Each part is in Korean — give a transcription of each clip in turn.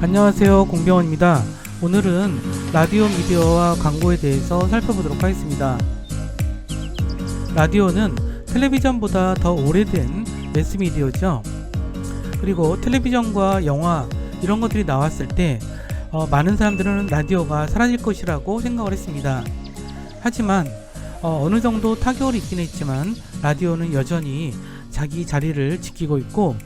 안녕하세요, 공병원입니다. 오늘은 라디오 미디어와 광고에 대해서 살펴보도록 하겠습니다. 라디오는 텔레비전보다 더 오래된 매스미디어죠. 그리고 텔레비전과 영화 이런 것들이 나왔을 때 많은 사람들은 라디오가 사라질 것이라고 생각을 했습니다. 하지만 어느 정도 타격을 입긴 했지만 라디오는 여전히 자기 자리를 지키고 있고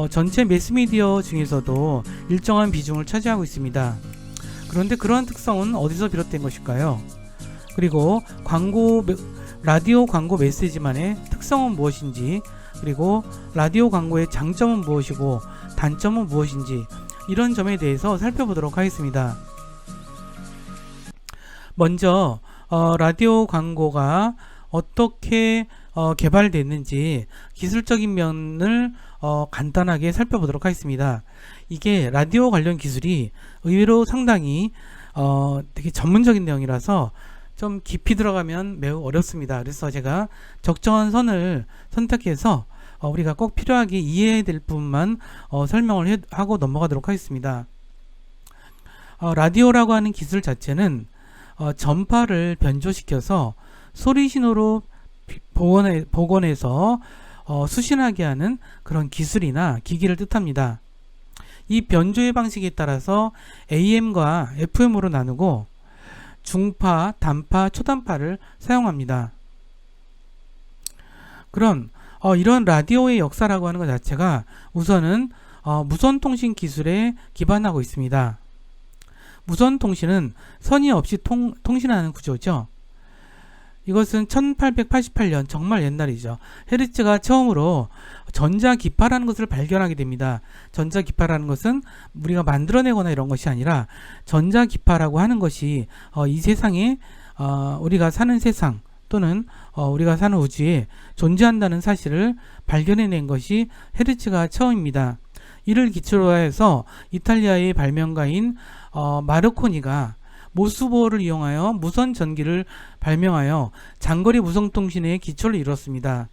전체 매스미디어 중에서도 일정한 비중을 차지하고 있습니다. 그런데 그러한 특성은 어디서 비롯된 것일까요? 그리고 라디오 광고 메시지만의 특성은 무엇인지, 그리고 라디오 광고의 장점은 무엇이고 단점은 무엇인지, 이런 점에 대해서 살펴보도록 하겠습니다. 먼저 라디오 광고가 어떻게 개발됐는지 기술적인 면을 간단하게 살펴보도록 하겠습니다. 이게 라디오 관련 기술이 의외로 상당히 되게 전문적인 내용이라서 좀 깊이 들어가면 매우 어렵습니다. 그래서 제가 적정한 선을 선택해서 우리가 꼭 필요하게 이해해야 될 부분만 설명을 하고 넘어가도록 하겠습니다. 라디오라고 하는 기술 자체는 전파를 변조시켜서 소리 신호로 복원해서 수신하게 하는 그런 기술이나 기기를 뜻합니다. 이 변조의 방식에 따라서 AM과 FM으로 나누고 중파, 단파, 초단파를 사용합니다. 그럼 이런 라디오의 역사라고 하는 것 자체가 우선은 무선통신 기술에 기반하고 있습니다. 무선통신은 선이 없이 통신하는 구조죠. 이것은 1888년, 정말 옛날이죠. 헤르츠가 처음으로 전자기파라는 것을 발견하게 됩니다. 전자기파라는 것은 우리가 만들어내거나 이런 것이 아니라 전자기파라고 하는 것이 이 세상에 우리가 사는 세상 또는 우리가 사는 우주에 존재한다는 사실을 발견해낸 것이 헤르츠가 처음입니다. 이를 기초로 해서 이탈리아의 발명가인 마르코니가 모스보어를 이용하여 무선 전기를 발명하여 장거리 무선통신의 기초를 이뤘습니다.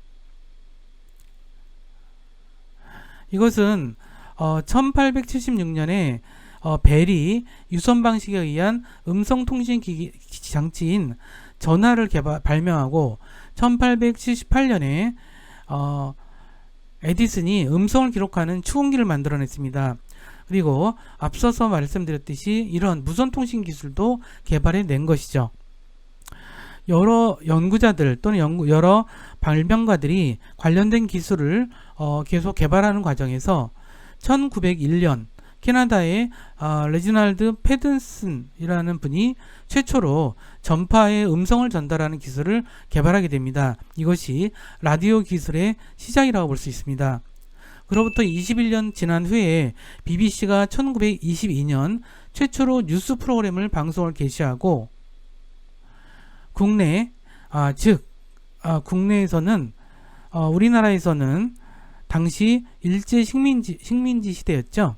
이것은 1876년에 벨이 유선 방식에 의한 음성통신 장치인 전화를 발명하고 1878년에 에디슨이 음성을 기록하는 추궁기를 만들어냈습니다. 그리고 앞서서 말씀드렸듯이 이런 무선통신 기술도 개발해낸 것이죠. 여러 연구자들 또는 여러 발명가들이 관련된 기술을 계속 개발하는 과정에서 1901년 캐나다의 레지널드 패든슨이라는 분이 최초로 전파의 음성을 전달하는 기술을 개발하게 됩니다. 이것이 라디오 기술의 시작이라고 볼 수 있습니다. 그로부터 21년 지난 후에 BBC가 1922년 최초로 뉴스 프로그램을 방송을 개시하고 국내에서는 우리나라에서는 당시 일제 식민지 시대였죠.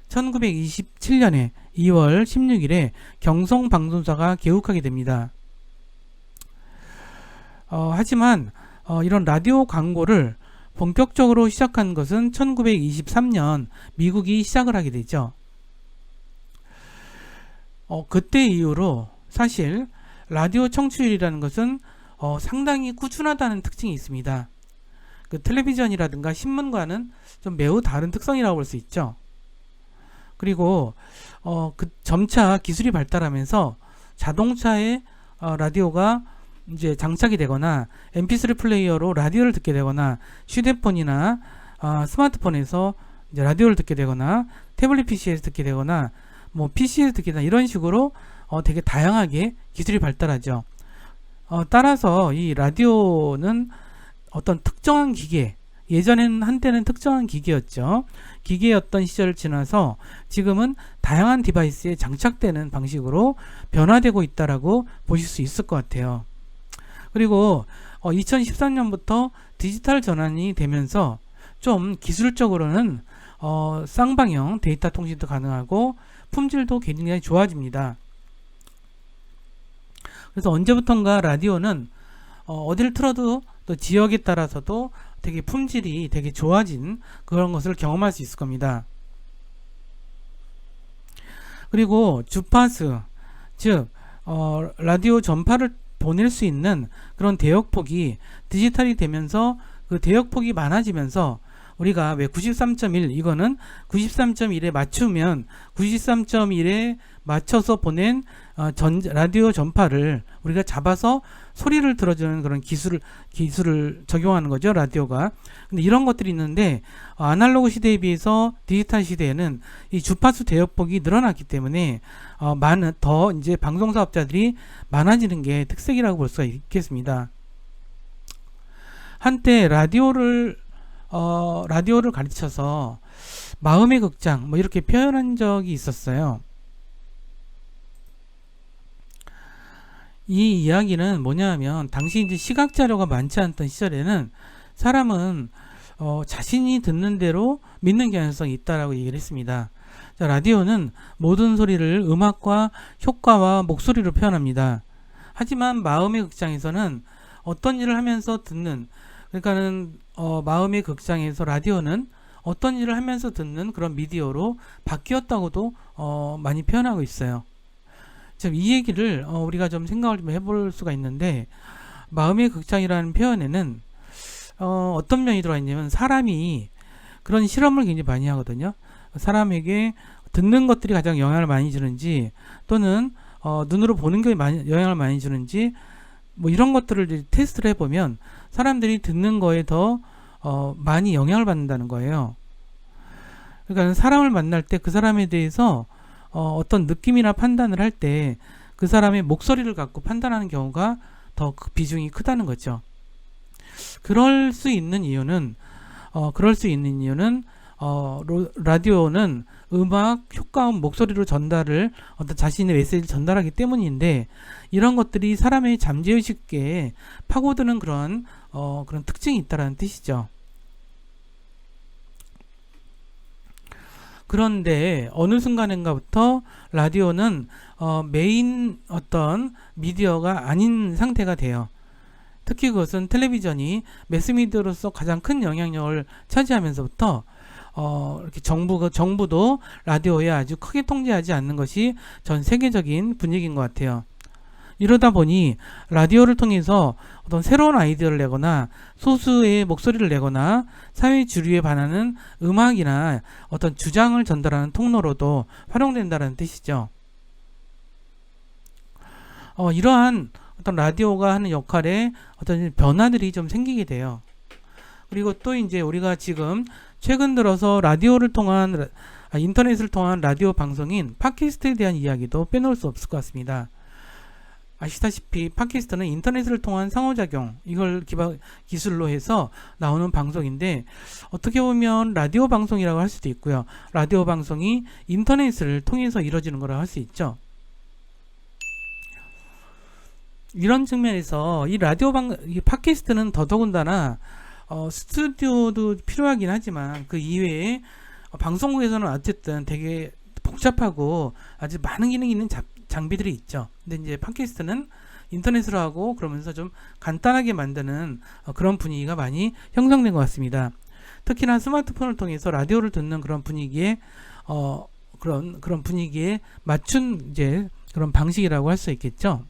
1927년에 2월 16일에 경성방송사가 개국하게 됩니다. 하지만 이런 라디오 광고를 본격적으로 시작한 것은 1923년 미국이 시작을 하게 되죠. 그때 이후로 사실 라디오 청취율이라는 것은 상당히 꾸준하다는 특징이 있습니다. 그 텔레비전이라든가 신문과는 좀 매우 다른 특성이라고 볼 수 있죠. 그리고 점차 기술이 발달하면서 자동차에 라디오가 이제 장착이 되거나 mp3 플레이어로 라디오를 듣게 되거나 휴대폰이나 스마트폰에서 이제 라디오를 듣게 되거나 태블릿 PC에서 듣게 되거나 뭐 PC에서 듣게 되거나 이런 식으로 되게 다양하게 기술이 발달하죠. 따라서 이 라디오는 어떤 특정한 기계, 예전에는 한때는 특정한 기계였죠. 기계였던 시절을 지나서 지금은 다양한 디바이스에 장착되는 방식으로 변화되고 있다라고 보실 수 있을 것 같아요. 그리고 2013년부터 디지털 전환이 되면서 좀 기술적으로는 쌍방향 데이터 통신도 가능하고 품질도 굉장히 좋아집니다. 그래서 언제부턴가 라디오는 어디를 틀어도 또 지역에 따라서도 되게 품질이 되게 좋아진 그런 것을 경험할 수 있을 겁니다. 그리고 주파수, 즉 라디오 전파를 보낼 수 있는 그런 대역폭이 디지털이 되면서 그 대역폭이 많아지면서 우리가 왜 93.1 이거는 93.1에 맞추면 93.1에 맞춰서 보낸 라디오 전파를 우리가 잡아서 소리를 들어주는 그런 기술을 적용하는 거죠, 라디오가. 근데 이런 것들이 있는데 아날로그 시대에 비해서 디지털 시대에는 이 주파수 대역폭이 늘어났기 때문에 더 이제 방송 사업자들이 많아지는 게 특색이라고 볼 수가 있겠습니다. 한때 라디오를 가르쳐서 마음의 극장 뭐 이렇게 표현한 적이 있었어요. 이 이야기는 뭐냐 하면 당시 이제 시각 자료가 많지 않던 시절에는 사람은 자신이 듣는 대로 믿는 경향성이 있다라고 얘기를 했습니다. 자, 라디오는 모든 소리를 음악과 효과와 목소리로 표현합니다. 하지만 마음의 극장에서는 어떤 일을 하면서 듣는, 그러니까는 마음의 극장에서 라디오는 어떤 일을 하면서 듣는 그런 미디어로 바뀌었다고도 많이 표현하고 있어요. 지금 이 얘기를 우리가 좀 생각을 좀 해볼 수가 있는데, 마음의 극장이라는 표현에는 어떤 면이 들어가 있냐면 사람이 그런 실험을 굉장히 많이 하거든요. 사람에게 듣는 것들이 가장 영향을 많이 주는지, 또는 눈으로 보는 게 영향을 많이 주는지, 뭐 이런 것들을 이제 테스트를 해보면 사람들이 듣는 거에 더 많이 영향을 받는다는 거예요. 그러니까 사람을 만날 때 그 사람에 대해서 어떤 느낌이나 판단을 할 때 그 사람의 목소리를 갖고 판단하는 경우가 더 비중이 크다는 거죠. 그럴 수 있는 이유는 라디오는 음악, 효과음, 목소리로 어떤 자신의 메시지를 전달하기 때문인데, 이런 것들이 사람의 잠재의식에 파고드는 그런 특징이 있다는 뜻이죠. 그런데 어느 순간인가부터 라디오는 메인 어떤 미디어가 아닌 상태가 돼요. 특히 그것은 텔레비전이 매스미디어로서 가장 큰 영향력을 차지하면서부터 이렇게 정부도 라디오에 아주 크게 통제하지 않는 것이 전 세계적인 분위기인 것 같아요. 이러다 보니 라디오를 통해서 어떤 새로운 아이디어를 내거나 소수의 목소리를 내거나 사회 주류에 반하는 음악이나 어떤 주장을 전달하는 통로로도 활용된다는 뜻이죠. 이러한 어떤 라디오가 하는 역할에 어떤 변화들이 좀 생기게 돼요. 그리고 또 이제 우리가 지금 최근 들어서 인터넷을 통한 라디오 방송인 팟캐스트에 대한 이야기도 빼놓을 수 없을 것 같습니다. 아시다시피 팟캐스트는 인터넷을 통한 상호작용, 이걸 기술로 해서 나오는 방송인데, 어떻게 보면 라디오 방송이라고 할 수도 있고요. 라디오 방송이 인터넷을 통해서 이루어지는 거라고 할 수 있죠. 이런 측면에서 이 팟캐스트는 더더군다나 스튜디오도 필요하긴 하지만 그 이외에 방송국에서는 어쨌든 되게 복잡하고 아주 많은 기능이 있는 장비들이 있죠. 근데 이제 팟캐스트는 인터넷으로 하고 그러면서 좀 간단하게 만드는 그런 분위기가 많이 형성된 것 같습니다. 특히나 스마트폰을 통해서 라디오를 듣는 그런 분위기에 그런 분위기에 맞춘 이제 그런 방식이라고 할 수 있겠죠.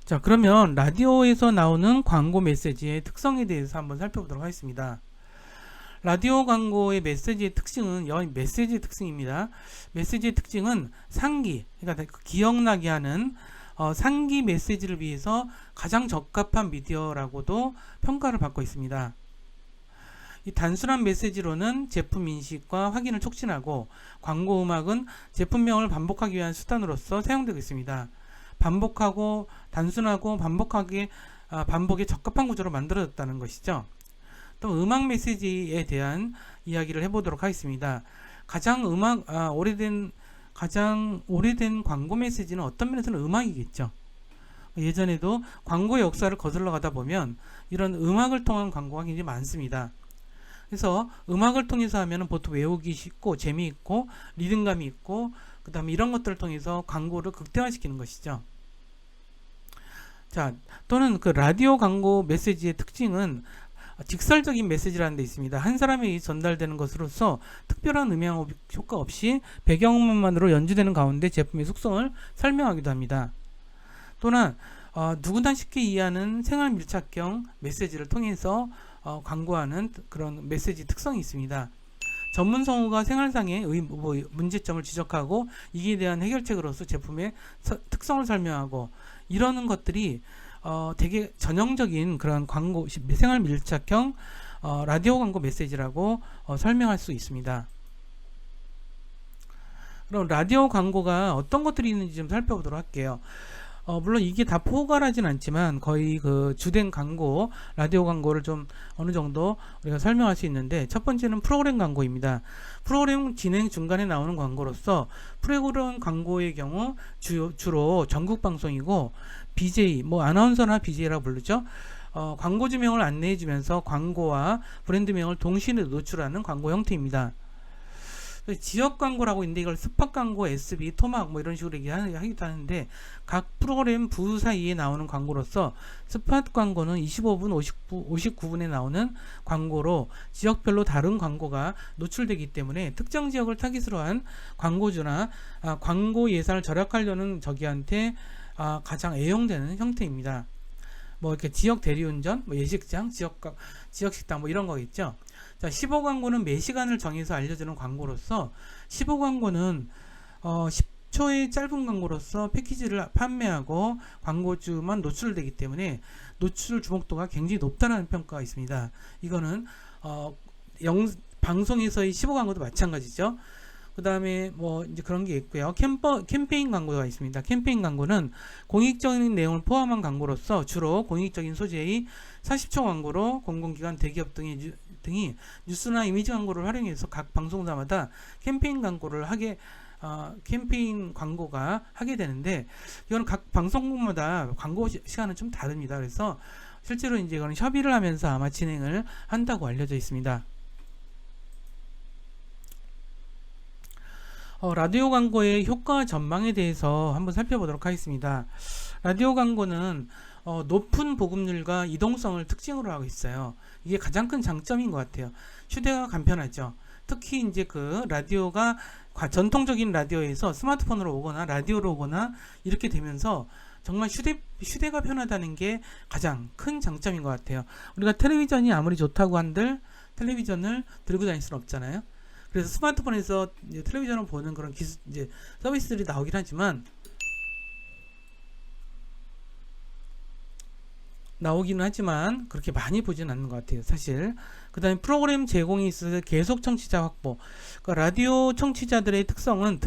자, 그러면 라디오에서 나오는 광고 메시지의 특성에 대해서 한번 살펴보도록 하겠습니다. 라디오 광고의 메시지의 특징은 메시지의 특징입니다. 메시지의 특징은 상기, 그러니까 기억나게 하는 상기 메시지를 위해서 가장 적합한 미디어라고도 평가를 받고 있습니다. 이 단순한 메시지로는 제품 인식과 확인을 촉진하고, 광고 음악은 제품명을 반복하기 위한 수단으로서 사용되고 있습니다. 단순하고 반복에 적합한 구조로 만들어졌다는 것이죠. 또 음악 메시지에 대한 이야기를 해보도록 하겠습니다. 가장 오래된 광고 메시지는 어떤 면에서는 음악이겠죠. 예전에도 광고의 역사를 거슬러 가다 보면 이런 음악을 통한 광고가 굉장히 많습니다. 그래서 음악을 통해서 하면 보통 외우기 쉽고 재미있고 리듬감이 있고, 그 다음에 이런 것들을 통해서 광고를 극대화시키는 것이죠. 자, 또는 그 라디오 광고 메시지의 특징은 직설적인 메시지라는 데 있습니다. 한 사람에게 전달되는 것으로서 특별한 음향 효과 없이 배경음악만으로 연주되는 가운데 제품의 속성을 설명하기도 합니다. 또는 누구나 쉽게 이해하는 생활 밀착형 메시지를 통해서 광고하는 그런 메시지 특성이 있습니다. 전문 성우가 생활상의 문제점을 지적하고 이에 대한 해결책으로서 제품의 특성을 설명하고 이러는 것들이 되게 전형적인 그런 광고 생활 밀착형 라디오 광고 메시지라고 설명할 수 있습니다. 그럼 라디오 광고가 어떤 것들이 있는지 좀 살펴보도록 할게요. 물론 이게 다 포괄하진 않지만 거의 그 주된 광고, 라디오 광고를 좀 어느 정도 우리가 설명할 수 있는데, 첫 번째는 프로그램 광고입니다. 프로그램 진행 중간에 나오는 광고로서, 프로그램 광고의 경우 주로 전국 방송이고 BJ, 아나운서나 BJ라고 부르죠. 광고주명을 안내해주면서 광고와 브랜드명을 동시에 노출하는 광고 형태입니다. 지역 광고라고 있는데 이걸 스팟 광고, SB, 토막 이런 식으로 얘기하기도 하는데, 각 프로그램 부 사이에 나오는 광고로서 스팟 광고는 25분 59분에 나오는 광고로 지역별로 다른 광고가 노출되기 때문에 특정 지역을 타깃으로 한 광고주나 광고 예산을 절약하려는 저기한테 가장 애용되는 형태입니다. 이렇게 지역 대리운전, 예식장, 지역 식당 이런 거 있죠. 자, 15 광고는 매 시간을 정해서 알려주는 광고로서, 15 광고는 10초의 짧은 광고로서 패키지를 판매하고 광고주만 노출되기 때문에 노출 주목도가 굉장히 높다는 평가가 있습니다. 이거는 방송에서의 15 광고도 마찬가지죠. 그 다음에 이제 그런 게 있고요. 캠페인 광고가 있습니다. 캠페인 광고는 공익적인 내용을 포함한 광고로서 주로 공익적인 소재의 40초 광고로 공공기관, 대기업 등이 뉴스나 이미지 광고를 활용해서 각 방송사마다 캠페인 광고가 하게 되는데, 이건 각 방송국마다 광고 시간은 좀 다릅니다. 그래서 실제로 이제 이거는 협의를 하면서 아마 진행을 한다고 알려져 있습니다. 라디오 광고의 효과 전망에 대해서 한번 살펴보도록 하겠습니다. 라디오 광고는 높은 보급률과 이동성을 특징으로 하고 있어요. 이게 가장 큰 장점인 것 같아요. 휴대가 간편하죠. 특히 이제 그 라디오가 전통적인 라디오에서 스마트폰으로 오거나 라디오로 오거나 이렇게 되면서 정말 휴대가 편하다는 게 가장 큰 장점인 것 같아요. 우리가 텔레비전이 아무리 좋다고 한들 텔레비전을 들고 다닐 수는 없잖아요. 그래서 스마트폰에서 텔레비전을 보는 그런 이제 서비스들이 나오긴 하지만, 그렇게 많이 보지는 않는 것 같아요, 사실. 그 다음에 프로그램 제공이 있어서 계속 청취자 확보. 그러니까 라디오 청취자들의 특성은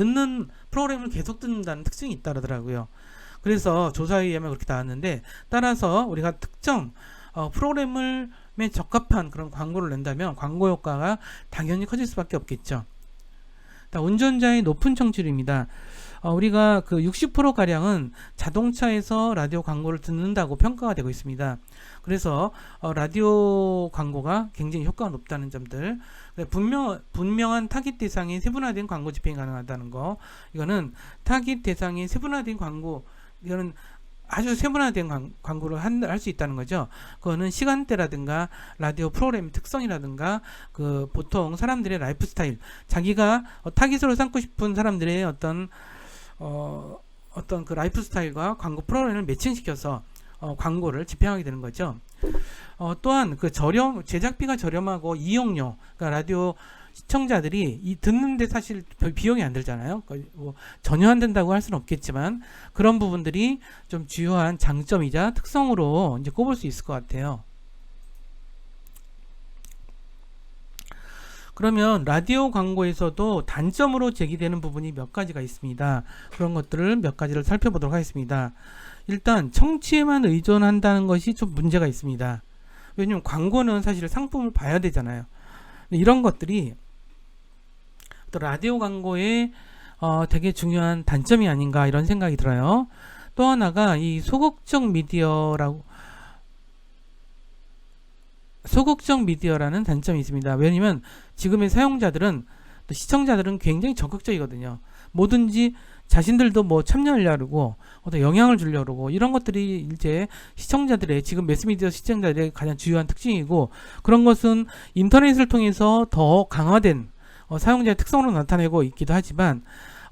프로그램을 계속 듣는다는 특징이 있다 그러더라고요. 그래서 조사에 의하면 그렇게 나왔는데, 따라서 우리가 특정 프로그램에 적합한 그런 광고를 낸다면 광고 효과가 당연히 커질 수밖에 없겠죠. 운전자의 높은 청취율입니다. 우리가 그 60%가량은 자동차에서 라디오 광고를 듣는다고 평가가 되고 있습니다. 그래서 라디오 광고가 굉장히 효과가 높다는 점들, 분명한 타깃 대상의 세분화된 광고 집행이 가능하다는 거, 이거는 타깃 대상의 세분화된 광고, 이거는 아주 세분화된 광고를 할 수 있다는 거죠. 그거는 시간대라든가 라디오 프로그램 특성이라든가 그 보통 사람들의 라이프 스타일, 자기가 타깃으로 삼고 싶은 사람들의 어떤 그 라이프 스타일과 광고 프로그램을 매칭시켜서 광고를 집행하게 되는 거죠. 또한 그 제작비가 저렴하고 이용료, 그러니까 라디오 시청자들이 듣는데 사실 비용이 안 들잖아요. 전혀 안 된다고 할 수는 없겠지만 그런 부분들이 좀 주요한 장점이자 특성으로 이제 꼽을 수 있을 것 같아요. 그러면 라디오 광고에서도 단점으로 제기되는 부분이 몇 가지가 있습니다. 그런 것들을 몇 가지를 살펴보도록 하겠습니다. 일단 청취에만 의존한다는 것이 좀 문제가 있습니다. 왜냐하면 광고는 사실 상품을 봐야 되잖아요. 이런 것들이 또 라디오 광고의 되게 중요한 단점이 아닌가 이런 생각이 들어요. 또 하나가 이 소극적 미디어라는 단점이 있습니다. 왜냐면 지금의 사용자들은, 또 시청자들은 굉장히 적극적이거든요. 뭐든지 자신들도 뭐 참여하려고 어떤 영향을 주려고 이런 것들이 이제 시청자들의 지금 매스미디어 시청자들의 가장 주요한 특징이고, 그런 것은 인터넷을 통해서 더 강화된 사용자의 특성으로 나타내고 있기도 하지만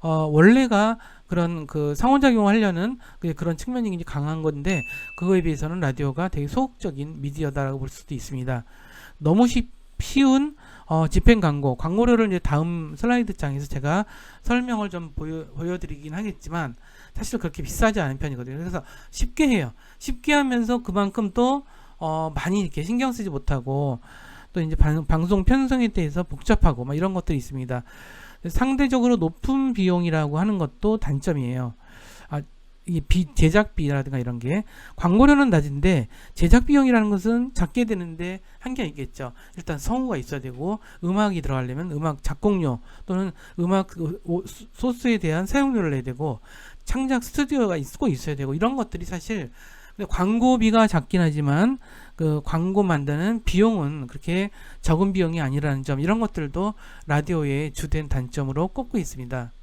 원래가 그런 그 상호작용을 하려는 그런 측면이 굉장히 강한 건데, 그거에 비해서는 라디오가 되게 소극적인 미디어다라고 볼 수도 있습니다. 너무 쉬운 집행 광고료를 이제 다음 슬라이드 장에서 제가 설명을 좀 보여드리긴 하겠지만 사실 그렇게 비싸지 않은 편이거든요. 그래서 쉽게 해요. 쉽게 하면서 그만큼 또 많이 이렇게 신경 쓰지 못하고, 또 이제 방송 편성에 대해서 복잡하고 막 이런 것들이 있습니다. 상대적으로 높은 비용이라고 하는 것도 단점이에요. 이 제작비라든가 이런 게 광고료는 낮은데 제작 비용이라는 것은 작게 되는데 한계가 있겠죠. 일단 성우가 있어야 되고, 음악이 들어가려면 음악 작곡료 또는 음악 소스에 대한 사용료를 내야 되고, 창작 스튜디오가 있어야 되고, 이런 것들이 사실 광고비가 작긴 하지만 그 광고 만드는 비용은 그렇게 적은 비용이 아니라는 점, 이런 것들도 라디오의 주된 단점으로 꼽고 있습니다.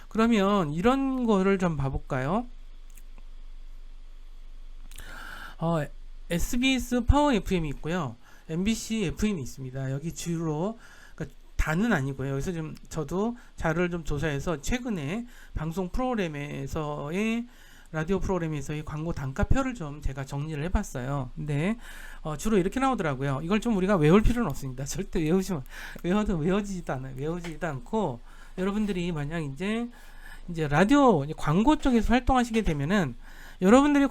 그러면 이런 거를 좀 봐볼까요? SBS 파워 FM이 있고요. MBC FM이 있습니다. 여기 주로, 그러니까 다는 아니고요. 여기서 좀 저도 자료를 좀 조사해서 최근에 방송 프로그램에서의 라디오 프로그램에서의 광고 단가표를 좀 제가 정리를 해봤어요. 근데 주로 이렇게 나오더라고요. 이걸 좀 우리가 외울 필요는 없습니다. 절대 외워지지도 않아요. 외워지지도 않고, 여러분들이 만약 이제 라디오 광고 쪽에서 활동하시게 되면은, 여러분들이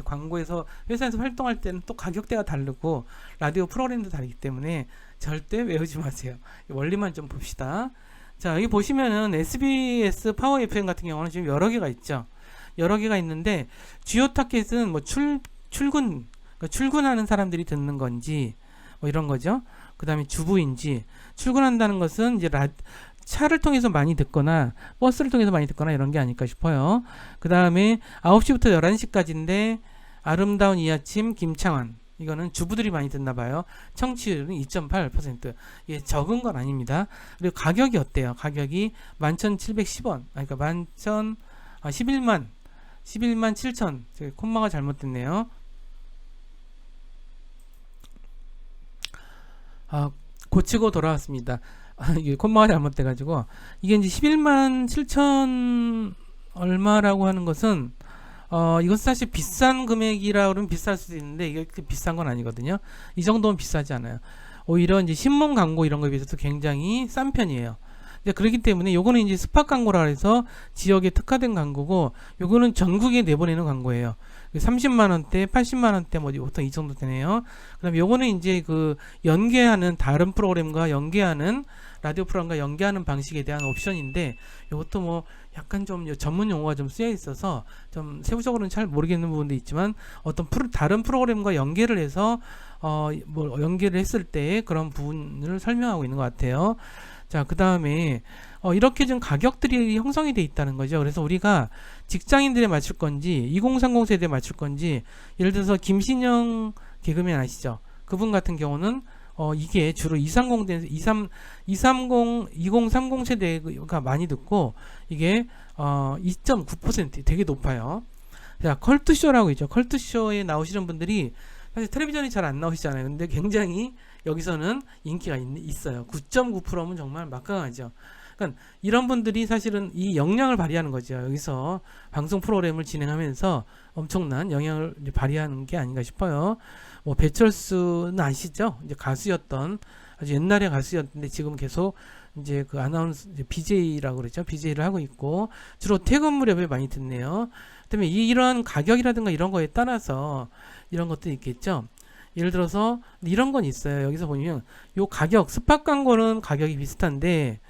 광고에서 회사에서 활동할 때는 또 가격대가 다르고 라디오 프로그램도 다르기 때문에 절대 외우지 마세요. 원리만 좀 봅시다. 자, 여기 보시면은 SBS 파워 FM 같은 경우는 지금 여러 개가 있죠. 여러 개가 있는데, 주요 타겟은 뭐 출근하는 사람들이 듣는 건지 뭐 이런 거죠. 그 다음에 주부인지, 출근한다는 것은 이제 차를 통해서 많이 듣거나 버스를 통해서 많이 듣거나 이런 게 아닐까 싶어요. 그 다음에 9시부터 11시까지인데 아름다운 이 아침 김창완, 이거는 주부들이 많이 듣나 봐요. 청취율은 2.8%. 예, 적은 건 아닙니다. 그리고 가격이 어때요? 가격이 11,710원. 그러니까 11만 7천. 콤마가 잘못됐네요. 고치고 돌아왔습니다. 이게 콤마가 잘못돼가지고, 이게 이제 11만 7천 얼마라고 하는 것은 이것은 사실 비싼 금액이라 그러면 비쌀 수도 있는데, 이게 비싼 건 아니거든요. 이 정도면 비싸지 않아요. 오히려 이제 신문 광고 이런 거에 비해서 굉장히 싼 편이에요. 그렇기 때문에 요거는 이제 스팟 광고라 해서 지역에 특화된 광고고, 요거는 전국에 내보내는 광고예요. 30만원대, 80만원대 뭐 보통 이 정도 되네요. 그다음에 요거는 이제 그 연계하는 다른 프로그램과 연계하는 라디오 프로그램과 연계하는 방식에 대한 옵션인데, 이것도 뭐 약간 좀 전문 용어가 좀 쓰여 있어서 좀 세부적으로는 잘 모르겠는 부분도 있지만, 어떤 다른 프로그램과 연계를 해서 뭐 연계를 했을 때 그런 부분을 설명하고 있는 것 같아요. 자, 그 다음에 이렇게 좀 가격들이 형성이 돼 있다는 거죠. 그래서 우리가 직장인들에 맞출 건지 2030 세대에 맞출 건지, 예를 들어서 김신영 개그맨 아시죠? 그분 같은 경우는 이게 주로 2030 세대가 많이 듣고, 이게 2.9% 되게 높아요. 자, 컬투쇼라고 있죠. 컬투쇼에 나오시는 분들이 사실 텔레비전이 잘 안 나오시잖아요. 근데 굉장히 여기서는 인기가 있어요. 9.9%면 정말 막강하죠. 그러니까 이런 분들이 사실은 이 역량을 발휘하는 거죠. 여기서 방송 프로그램을 진행하면서 엄청난 영향을 발휘하는 게 아닌가 싶어요. 뭐 배철수는 아시죠? 이제 가수였던, 아주 옛날에 가수였는데 지금 계속 이제 그 아나운서 BJ라고 그러죠. BJ를 하고 있고, 주로 퇴근 무렵에 많이 듣네요. 그다음에 이런 가격이라든가 이런 거에 따라서 이런 것도 있겠죠. 예를 들어서 이런 건 있어요. 여기서 보면 요 가격, 스팟 광고는 가격이 비슷한데,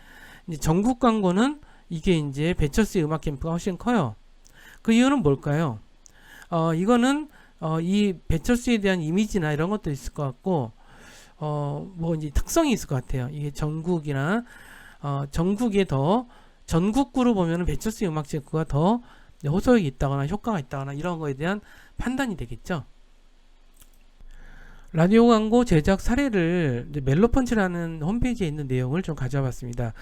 이제 전국 광고는 이게 이제 배철수의 음악 캠프가 훨씬 커요. 그 이유는 뭘까요? 이거는 이 배철수에 대한 이미지나 이런 것도 있을 것 같고, 뭐 이제 특성이 있을 것 같아요. 이게 전국이나 전국에 더 전국구로 보면은 배철수의 음악 캠프가 더 호소력이 있다거나 효과가 있다거나 이런 거에 대한 판단이 되겠죠. 라디오 광고 제작 사례를 멜로펀치라는 홈페이지에 있는 내용을 좀 가져와 봤습니다.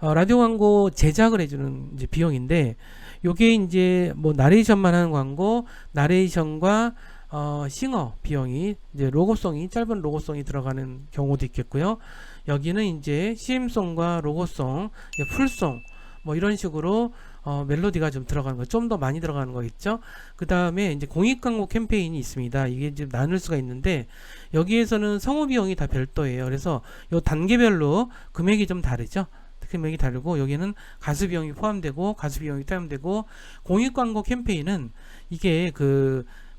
라디오 광고 제작을 해주는 이제 비용인데, 요게 이제 뭐 나레이션만 하는 광고, 나레이션과 싱어 비용이 이제 로고송이 짧은 로고송이 들어가는 경우도 있겠고요. 여기는 이제 CM송과 로고송, 풀송 뭐 이런 식으로 멜로디가 좀 들어가는 거, 좀 더 많이 들어가는 거겠죠. 그 다음에 이제 공익 광고 캠페인이 있습니다. 이게 이제 나눌 수가 있는데, 여기에서는 성우 비용이 다 별도예요. 그래서 요 단계별로 금액이 좀 다르죠. 금액이 다르고, 여기는 가수 비용이 포함되고, 가수 비용이 포함되고, 공익 광고 캠페인은 이게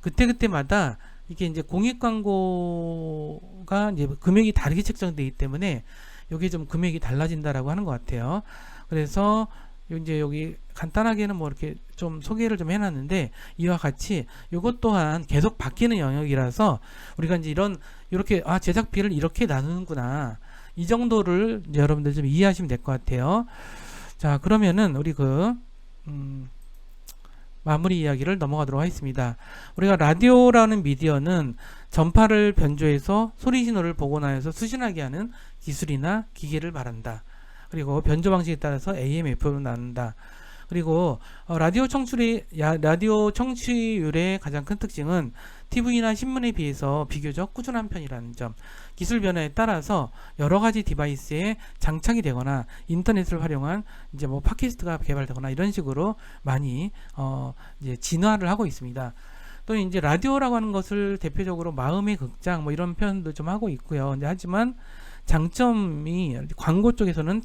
그때그때마다 이게 이제 공익 광고가 이제 금액이 다르게 책정되기 때문에 여기 좀 금액이 달라진다라고 하는 것 같아요. 그래서 이제 여기 간단하게는 뭐 이렇게 좀 소개를 좀 해놨는데, 이와 같이 이것 또한 계속 바뀌는 영역이라서 우리가 이제 이렇게 제작비를 이렇게 나누는구나, 이 정도를 이제 여러분들 좀 이해하시면 될 것 같아요. 자, 그러면은 우리 마무리 이야기를 넘어가도록 하겠습니다. 우리가 라디오라는 미디어는 전파를 변조해서 소리 신호를 복원하여서 수신하게 하는 기술이나 기계를 말한다. 그리고 변조 방식에 따라서 AM, FM으로 나눈다. 그리고 라디오 청취율의 가장 큰 특징은 TV나 신문에 비해서 비교적 꾸준한 편이라는 점, 기술 변화에 따라서 여러 가지 디바이스에 장착이 되거나 인터넷을 활용한 이제 뭐 팟캐스트가 개발되거나 이런 식으로 많이 이제 진화를 하고 있습니다. 또 이제 라디오라고 하는 것을 대표적으로 마음의 극장 뭐 이런 표현도 좀 하고 있고요. 근데 하지만 장점이, 광고 쪽에서는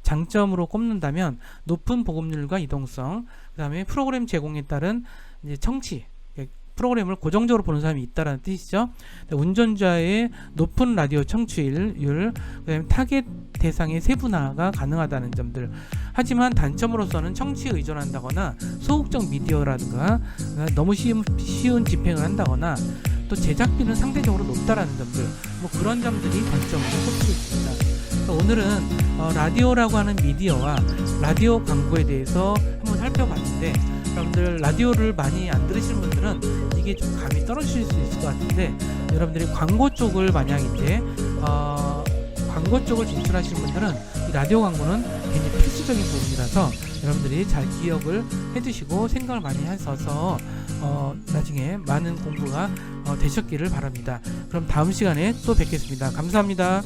장점으로 꼽는다면 높은 보급률과 이동성, 그 다음에 프로그램 제공에 따른 이제 청취, 프로그램을 고정적으로 보는 사람이 있다라는 뜻이죠. 운전자의 높은 라디오 청취율, 그다음에 타겟 대상의 세분화가 가능하다는 점들. 하지만 단점으로서는 청취에 의존한다거나 소극적 미디어라든가 너무 쉬운 집행을 한다거나 또 제작비는 상대적으로 높다라는 점들, 뭐 그런 점들이 단점으로 꼽히고 있습니다. 오늘은 라디오라고 하는 미디어와 라디오 광고에 대해서 한번 살펴봤는데, 여러분들 라디오를 많이 안 들으시는 분들은 이게 좀 감이 떨어질 수 있을 것 같은데, 여러분들이 광고 쪽을 만약 이제 광고 쪽을 진출하시는 분들은 이 라디오 광고는 굉장히 필수적인 부분이라서 여러분들이 잘 기억을 해두시고 생각을 많이 하셔서 나중에 많은 공부가 되셨기를 바랍니다. 그럼 다음 시간에 또 뵙겠습니다. 감사합니다.